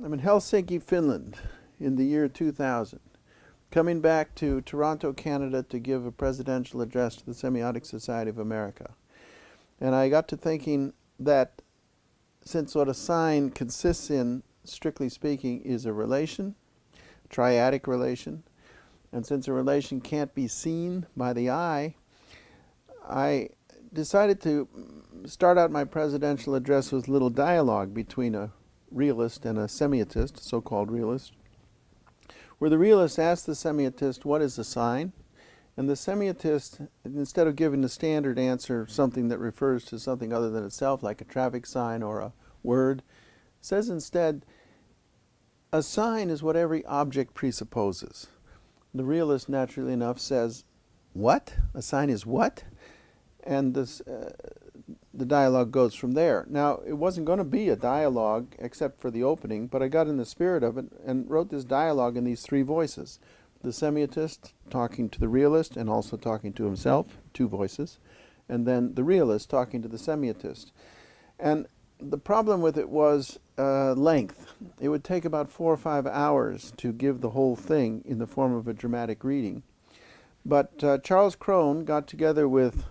I'm in Helsinki, Finland, in the year 2000, coming back to Toronto, Canada to give a presidential address to the Semiotic Society of America. And I got to thinking that since what a sign consists in, strictly speaking, is a relation, a triadic relation, and since a relation can't be seen by the eye, I decided to start out my presidential address with a little dialogue between a realist and a semiotist, so-called realist, where the realist asks the semiotist, what is a sign? And the semiotist, instead of giving the standard answer, something that refers to something other than itself, like a traffic sign or a word, says instead, a sign is what every object presupposes. The realist, naturally enough, says, what? A sign is what? And this, the dialogue goes from there. Now, it wasn't going to be a dialogue except for the opening, but I got in the spirit of it and wrote this dialogue in these three voices. The semiotist talking to the realist and also talking to himself, two voices, and then the realist talking to the semiotist. And the problem with it was length. It would take about 4 or 5 hours to give the whole thing in the form of a dramatic reading. But Charles Crone got together with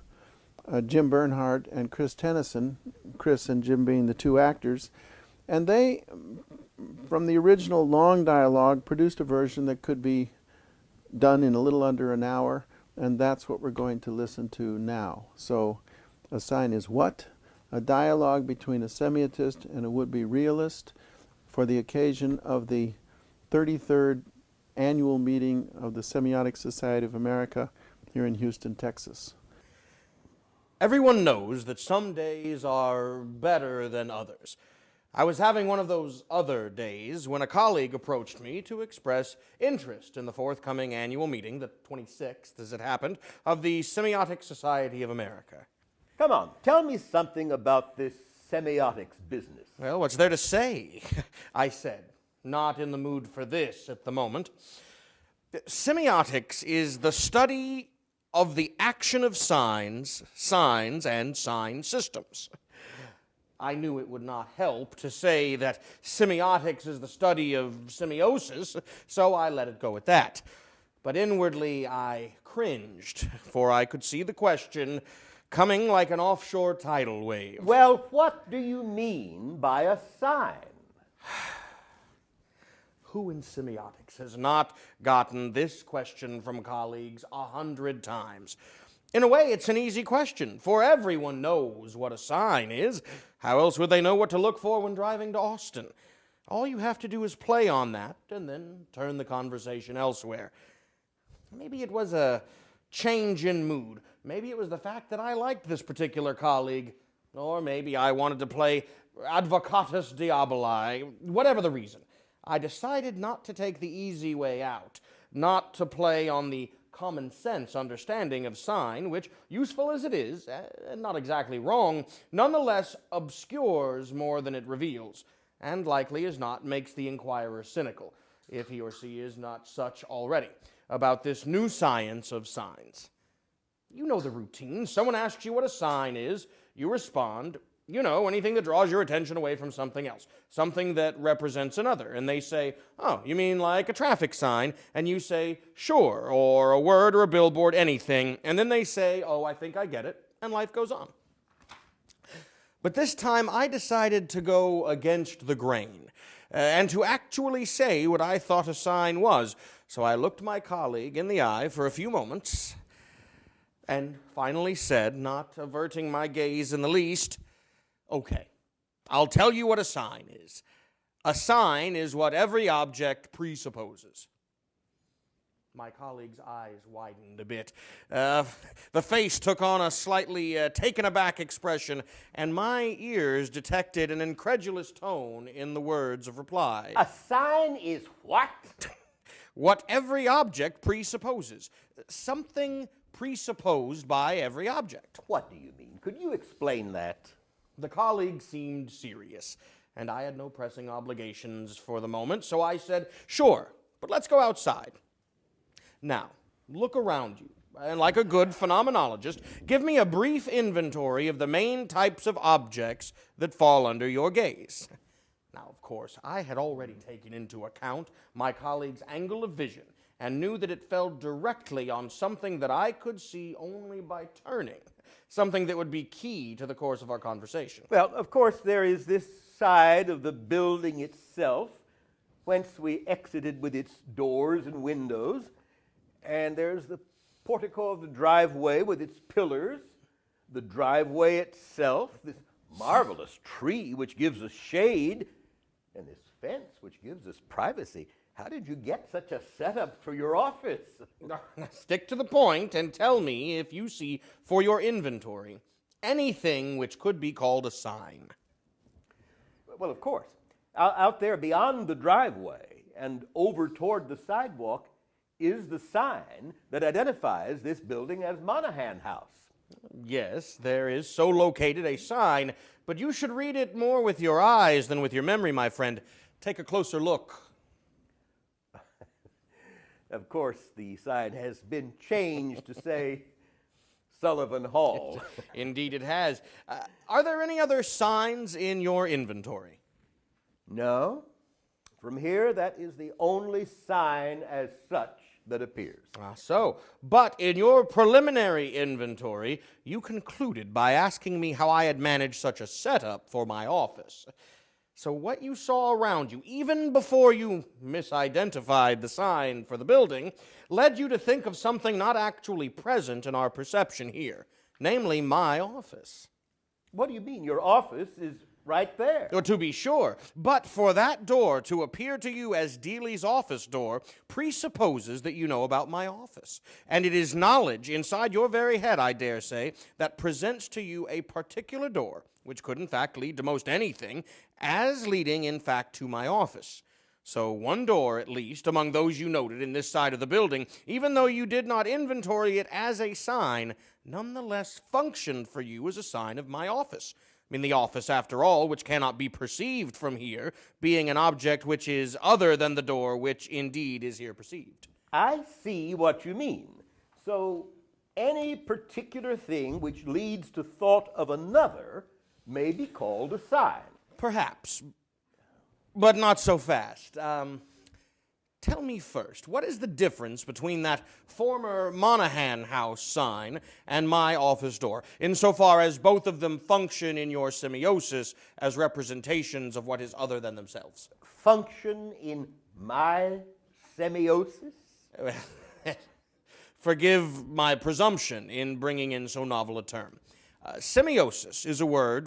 Jim Bernhardt and Chris Tennyson, Chris and Jim being the two actors, and they, from the original long dialogue, produced a version that could be done in a little under an hour, and that's what we're going to listen to now. So, a sign is what? A dialogue between a semiotist and a would-be realist for the occasion of the 33rd annual meeting of the Semiotic Society of America here in Houston, Texas. Everyone knows that some days are better than others. I was having one of those other days when a colleague approached me to express interest in the forthcoming annual meeting, the 26th as it happened, of the Semiotic Society of America. Come on, tell me something about this semiotics business. Well, what's there to say? I said, not in the mood for this at the moment. Semiotics is the study of the action of signs, and sign systems. I knew it would not help to say that semiotics is the study of semiosis, so I let it go at that. But inwardly I cringed, for I could see the question coming like an offshore tidal wave. Well, what do you mean by a sign? Who in semiotics has not gotten this question from colleagues 100 times? In a way, it's an easy question, for everyone knows what a sign is. How else would they know what to look for when driving to Austin? All you have to do is play on that and then turn the conversation elsewhere. Maybe it was a change in mood. Maybe it was the fact that I liked this particular colleague. Or maybe I wanted to play advocatus diaboli. Whatever the reason, I decided not to take the easy way out, not to play on the common sense understanding of sign, which, useful as it is, and not exactly wrong, nonetheless obscures more than it reveals, and likely as not makes the inquirer cynical, if he or she is not such already, about this new science of signs. You know the routine. Someone asks you what a sign is, you respond, you know, anything that draws your attention away from something else, something that represents another. And they say, oh, you mean like a traffic sign? And you say, sure, or a word or a billboard, anything. And then they say, oh, I think I get it, and life goes on. But this time I decided to go against the grain and to actually say what I thought a sign was. So I looked my colleague in the eye for a few moments and finally said, not averting my gaze in the least, okay, I'll tell you what a sign is. A sign is what every object presupposes. My colleague's eyes widened a bit. The face took on a slightly taken-aback expression, and my ears detected an incredulous tone in the words of reply. A sign is what? What every object presupposes. Something presupposed by every object. What do you mean? Could you explain that? The colleague seemed serious, and I had no pressing obligations for the moment, so I said, sure, but let's go outside. Now, look around you, and like a good phenomenologist, give me a brief inventory of the main types of objects that fall under your gaze. Now, of course, I had already taken into account my colleague's angle of vision and knew that it fell directly on something that I could see only by turning, something that would be key to the course of our conversation. Well, of course, there is this side of the building itself, whence we exited with its doors and windows, and there's the portico of the driveway with its pillars, the driveway itself, this marvelous tree which gives us shade, and this fence which gives us privacy. How did you get such a setup for your office? Stick to the point and tell me if you see for your inventory anything which could be called a sign. Well, of course. Out there beyond the driveway and over toward the sidewalk is the sign that identifies this building as Monahan House. Yes, there is so located a sign, but you should read it more with your eyes than with your memory, my friend. Take a closer look. Of course, the sign has been changed to say Sullivan Hall. Indeed it has. Are there any other signs in your inventory? No. From here, that is the only sign as such that appears. But in your preliminary inventory, you concluded by asking me how I had managed such a setup for my office. So what you saw around you, even before you misidentified the sign for the building, led you to think of something not actually present in our perception here, namely my office. What do you mean? Your office is right there. Oh, to be sure, but for that door to appear to you as Deely's office door presupposes that you know about my office. And it is knowledge inside your very head, I dare say, that presents to you a particular door, which could in fact lead to most anything, as leading in fact to my office. So one door, at least, among those you noted in this side of the building, even though you did not inventory it as a sign, nonetheless functioned for you as a sign of my office. I mean, the office, after all, which cannot be perceived from here, being an object which is other than the door which indeed is here perceived. I see what you mean. So any particular thing which leads to thought of another may be called a sign. Perhaps, but not so fast. Tell me first, what is the difference between that former Monahan House sign and my office door, insofar as both of them function in your semiosis as representations of what is other than themselves? Function in my semiosis? Forgive my presumption in bringing in so novel a term. Semiosis is a word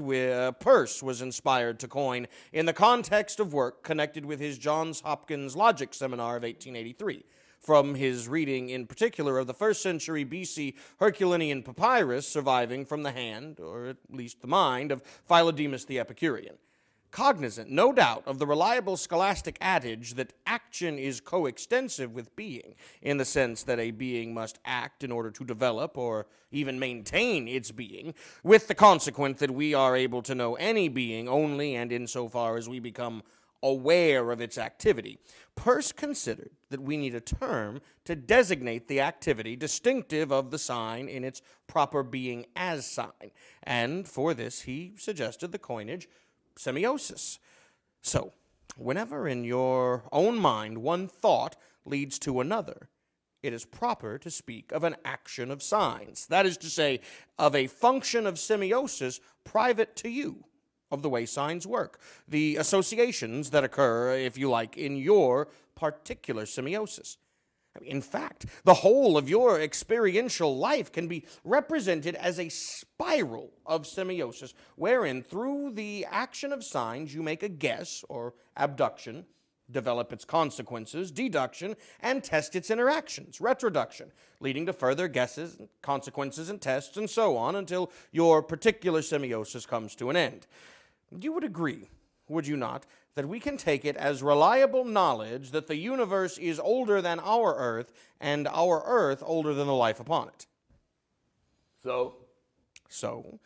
Peirce was inspired to coin in the context of work connected with his Johns Hopkins logic seminar of 1883. From his reading in particular of the 1st century BC Herculanean papyrus surviving from the hand, or at least the mind, of Philodemus the Epicurean. Cognizant, no doubt, of the reliable scholastic adage that action is coextensive with being, in the sense that a being must act in order to develop or even maintain its being, with the consequence that we are able to know any being only and insofar as we become aware of its activity. Peirce considered that we need a term to designate the activity distinctive of the sign in its proper being as sign, and for this he suggested the coinage semiosis. So, whenever in your own mind one thought leads to another, it is proper to speak of an action of signs. That is to say, of a function of semiosis private to you, of the way signs work, the associations that occur, if you like, in your particular semiosis. In fact, the whole of your experiential life can be represented as a spiral of semiosis, wherein through the action of signs you make a guess or abduction, develop its consequences, deduction, and test its interactions, retroduction, leading to further guesses, consequences, and tests, and so on until your particular semiosis comes to an end. You would agree, would you not, that we can take it as reliable knowledge that the universe is older than our Earth and our Earth older than the life upon it? So? So,